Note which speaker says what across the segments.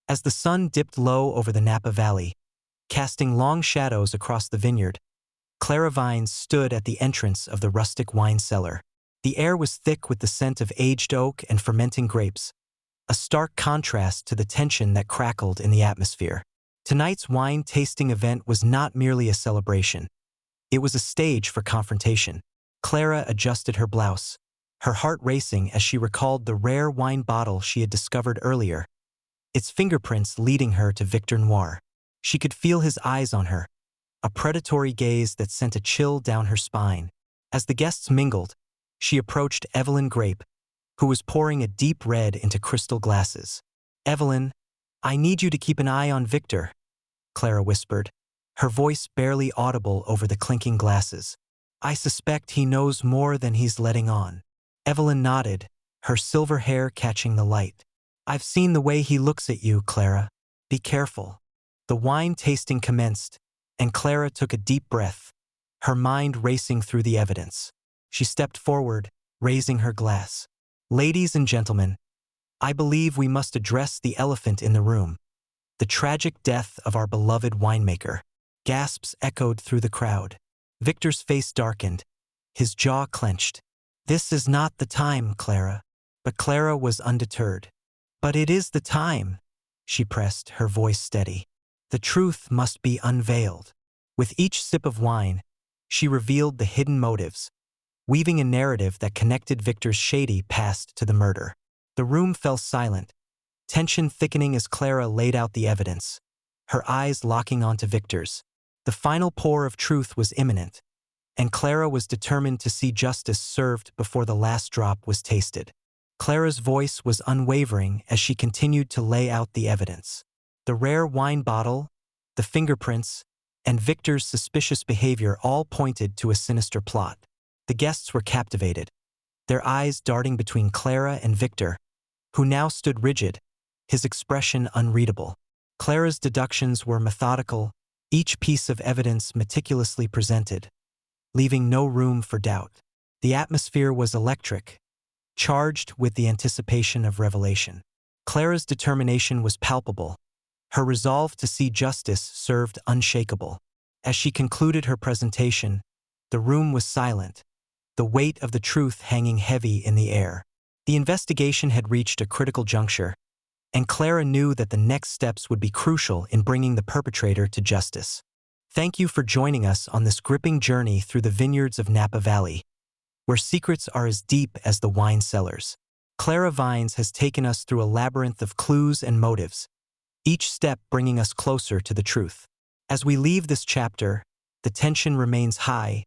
Speaker 1: As the sun dipped low over the Napa Valley, casting long shadows across the vineyard, Clara Vines stood at the entrance of the rustic wine cellar. The air was thick with the scent of aged oak and fermenting grapes, a stark contrast to the tension that crackled in the atmosphere. Tonight's wine tasting event was not merely a celebration. It was a stage for confrontation. Clara adjusted her blouse, her heart racing as she recalled the rare wine bottle she had discovered earlier, its fingerprints leading her to Victor Noir. She could feel his eyes on her, a predatory gaze that sent a chill down her spine. As the guests mingled, she approached Evelyn Grape, who was pouring a deep red into crystal glasses. "Evelyn, I need you to keep an eye on Victor," Clara whispered, her voice barely audible over the clinking glasses. "I suspect he knows more than he's letting on." Evelyn nodded, her silver hair catching the light. "I've seen the way he looks at you, Clara. Be careful." The wine tasting commenced, and Clara took a deep breath, her mind racing through the evidence. She stepped forward, raising her glass. "Ladies and gentlemen, I believe we must address the elephant in the room. The tragic death of our beloved winemaker." Gasps echoed through the crowd. Victor's face darkened, his jaw clenched. "This is not the time, Clara." But Clara was undeterred. "But it is the time," she pressed, her voice steady. "The truth must be unveiled." With each sip of wine, she revealed the hidden motives, weaving a narrative that connected Victor's shady past to the murder. The room fell silent, tension thickening as Clara laid out the evidence, her eyes locking onto Victor's. The final pour of truth was imminent, and Clara was determined to see justice served before the last drop was tasted. Clara's voice was unwavering as she continued to lay out the evidence. The rare wine bottle, the fingerprints, and Victor's suspicious behavior all pointed to a sinister plot. The guests were captivated, their eyes darting between Clara and Victor, who now stood rigid, his expression unreadable. Clara's deductions were methodical, each piece of evidence meticulously presented, leaving no room for doubt. The atmosphere was electric, charged with the anticipation of revelation. Clara's determination was palpable, her resolve to see justice served unshakable. As she concluded her presentation, the room was silent, the weight of the truth hanging heavy in the air. The investigation had reached a critical juncture, and Clara knew that the next steps would be crucial in bringing the perpetrator to justice. Thank you for joining us on this gripping journey through the vineyards of Napa Valley, where secrets are as deep as the wine cellars. Clara Vines has taken us through a labyrinth of clues and motives, each step bringing us closer to the truth. As we leave this chapter, the tension remains high,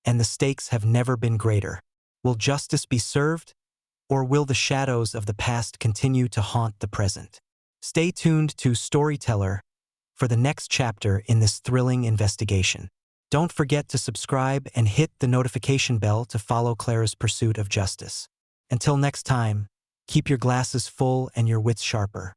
Speaker 1: and the stakes have never been greater. Will justice be served, or will the shadows of the past continue to haunt the present? Stay tuned to Storyteller for the next chapter in this thrilling investigation. Don't forget to subscribe and hit the notification bell to follow Clara's pursuit of justice. Until next time, keep your glasses full and your wits sharper.